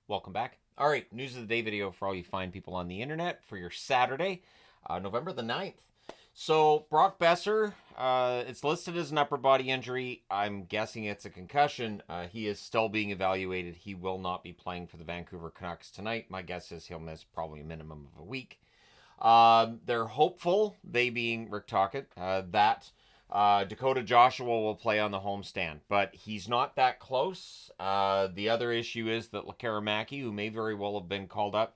Welcome back. All right, news of the day video for all you fine people on the internet for your Saturday, November the 9th. So, Brock Besser, it's listed as an upper body injury. I'm guessing it's a concussion. He is still being evaluated. He will not be playing for the Vancouver Canucks tonight. My guess is he'll miss probably a minimum of a week. They're hopeful, they being Rick Tocchet, that Dakota Joshua will play on the homestand, but he's not that close. The other issue is that Lekaramaki, who may very well have been called up,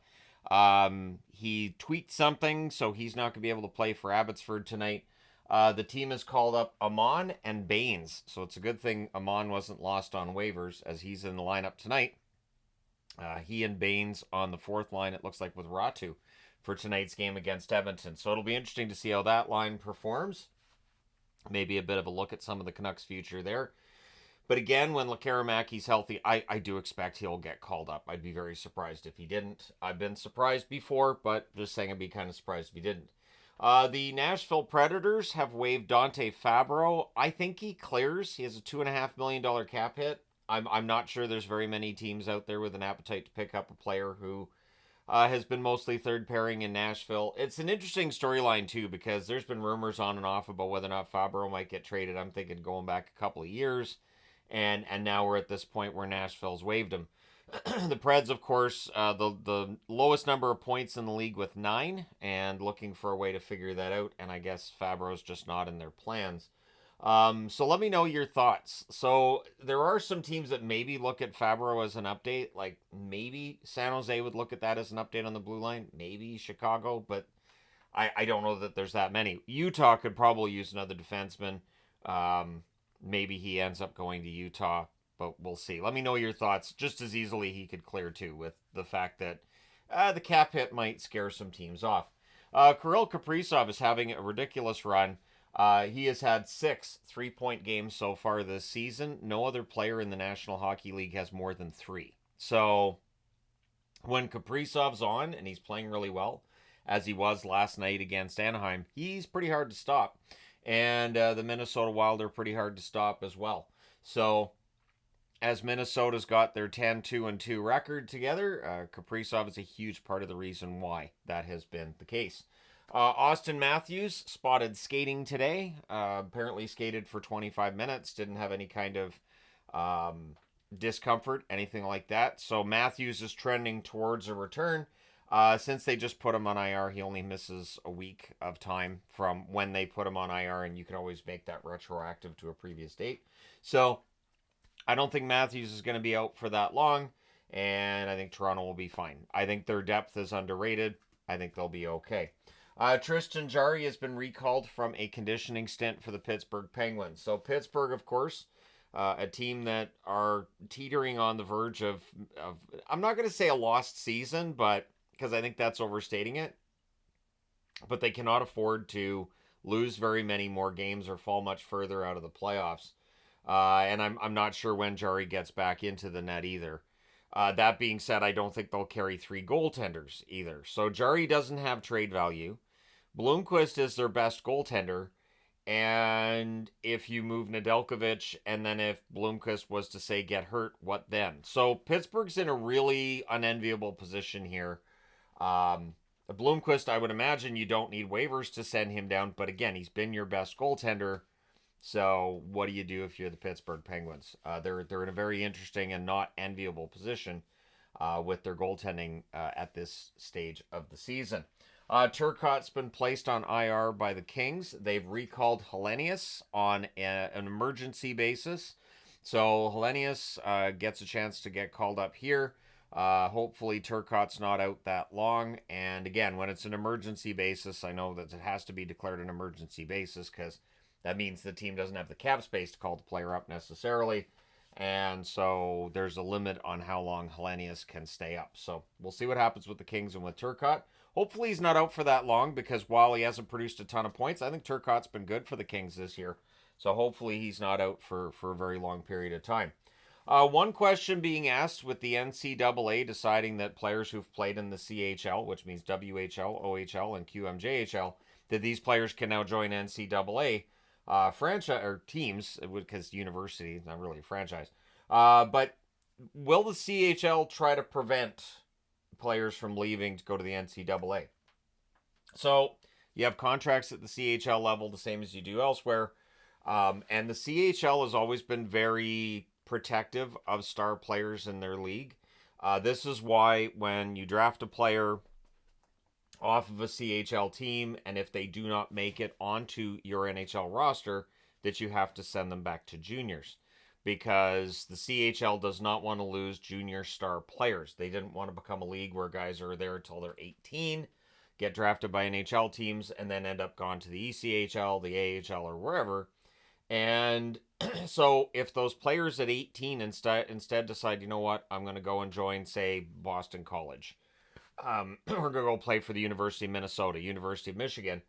he tweaked something, so he's not going to be able to play for Abbotsford tonight. The team has called up Amon and Baines, so it's a good thing Amon wasn't lost on waivers as he's in the lineup tonight. He and Baines on the fourth line, it looks like, with Ratu for tonight's game against Edmonton. So it'll be interesting to see how that line performs. Maybe a bit of a look at some of the Canucks' future there. But again, when Lekaramaki's healthy, I do expect he'll get called up. I'd be very surprised if he didn't. I've been surprised before, but just saying I'd be kind of surprised if he didn't. The Nashville Predators have waived Dante Fabbro. I think he clears. He has a $2.5 million cap hit. I'm not sure there's very many teams out there with an appetite to pick up a player who has been mostly third pairing in Nashville. It's an interesting storyline, too, because there's been rumors on and off about whether or not Fabbro might get traded. I'm thinking going back a couple of years. And now we're at this point where Nashville's waived him. The Preds, of course, the lowest number of points in the league with 9, and looking for a way to figure that out. And I guess Fabbro's just not in their plans. So let me know your thoughts. So there are some teams that maybe look at Fabbro as an update. Like maybe San Jose would look at that as an update on the blue line. Maybe Chicago, but I don't know that there's that many. Utah could probably use another defenseman. Maybe he ends up going to Utah, but we'll see. Let me know your thoughts. Just as easily he could clear too, with the fact that the cap hit might scare some teams off. Kirill Kaprizov is having a ridiculous run. He has had 6 3-point games so far this season. No other player in the National Hockey League has more than 3. So when Kaprizov's on and he's playing really well, as he was last night against Anaheim, he's pretty hard to stop. And the Minnesota Wild are pretty hard to stop as well. So as Minnesota's got their 10-2-2 record together, Kaprizov is a huge part of the reason why that has been the case. Austin Matthews spotted skating today. Apparently skated for 25 minutes. Didn't have any kind of discomfort, anything like that. So Matthews is trending towards a return. Since they just put him on IR, he only misses a week of time from when they put him on IR, and you can always make that retroactive to a previous date. So I don't think Matthews is going to be out for that long, and I think Toronto will be fine. I think their depth is underrated. I think they'll be okay. Tristan Jarry has been recalled from a conditioning stint for the Pittsburgh Penguins. So Pittsburgh, of course, a team that are teetering on the verge of I'm not going to say a lost season, but because I think that's overstating it. But they cannot afford to lose very many more games or fall much further out of the playoffs. And I'm not sure when Jarry gets back into the net either. That being said, I don't think they'll carry 3 goaltenders either. So Jarry doesn't have trade value. Bloomquist is their best goaltender. And if you move Nedeljkovic, and then if Bloomquist was to say get hurt, what then? So Pittsburgh's in a really unenviable position here. Bloomquist, I would imagine you don't need waivers to send him down. But again, he's been your best goaltender. So what do you do if you're the Pittsburgh Penguins? They're in a very interesting and not enviable position with their goaltending at this stage of the season. Turcotte's been placed on IR by the Kings. They've recalled Hellenius on an emergency basis. So Hellenius gets a chance to get called up here. Hopefully Turcotte's not out that long. And again, when it's an emergency basis, I know that it has to be declared an emergency basis because that means the team doesn't have the cap space to call the player up necessarily. And so there's a limit on how long Hellenius can stay up. So we'll see what happens with the Kings and with Turcotte. Hopefully he's not out for that long because while he hasn't produced a ton of points, I think Turcotte's been good for the Kings this year. So hopefully he's not out for a very long period of time. One question being asked with the NCAA deciding that players who've played in the CHL, which means WHL, OHL, and QMJHL, that these players can now join NCAA franchise or teams, because university is not really a franchise. But will the CHL try to prevent players from leaving to go to the NCAA? So you have contracts at the CHL level, the same as you do elsewhere. And the CHL has always been very protective of star players in their league. This is why when you draft a player off of a CHL team, and if they do not make it onto your NHL roster, that you have to send them back to juniors. Because the CHL does not want to lose junior star players. They didn't want to become a league where guys are there until they're 18, get drafted by NHL teams, and then end up gone to the ECHL, the AHL, or wherever. And so if those players at 18 instead decide, you know what, I'm going to go and join, say, Boston College. We're going to go play for the University of Minnesota, University of Michigan.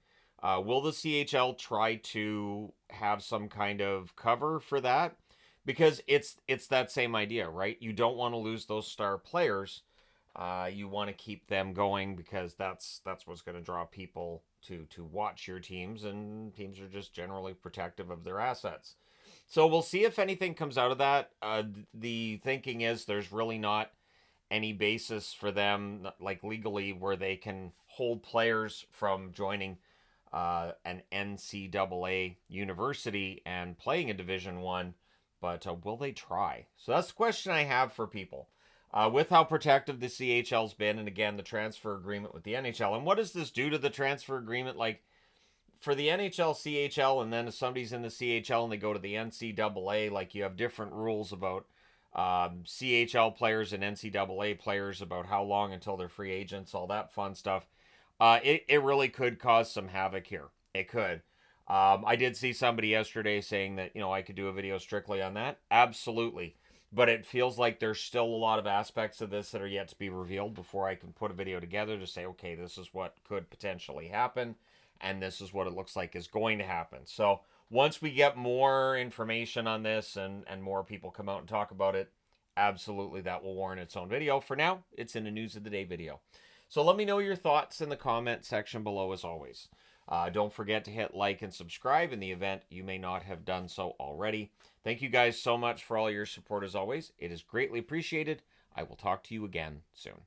Will the CHL try to have some kind of cover for that? Because it's that same idea, right? You don't want to lose those star players. You want to keep them going because that's what's going to draw people to watch your teams, and teams are just generally protective of their assets. So we'll see if anything comes out of that. The thinking is there's really not any basis for them, like legally, where they can hold players from joining an NCAA university and playing in Division One. But will they try? So that's the question I have for people. With how protective the CHL's been, and again, the transfer agreement with the NHL. And what does this do to the transfer agreement? Like, for the NHL, CHL, and then if somebody's in the CHL and they go to the NCAA, like, you have different rules about CHL players and NCAA players, about how long until they're free agents, all that fun stuff. It really could cause some havoc here. It could. I did see somebody yesterday saying that, I could do a video strictly on that. Absolutely. But it feels like there's still a lot of aspects of this that are yet to be revealed before I can put a video together to say, okay, this is what could potentially happen, and this is what it looks like is going to happen. So once we get more information on this and more people come out and talk about it, absolutely that will warrant its own video. For now, it's in a News of the Day video. So let me know your thoughts in the comment section below as always. Don't forget to hit like and subscribe in the event you may not have done so already. Thank you guys so much for all your support as always. It is greatly appreciated. I will talk to you again soon.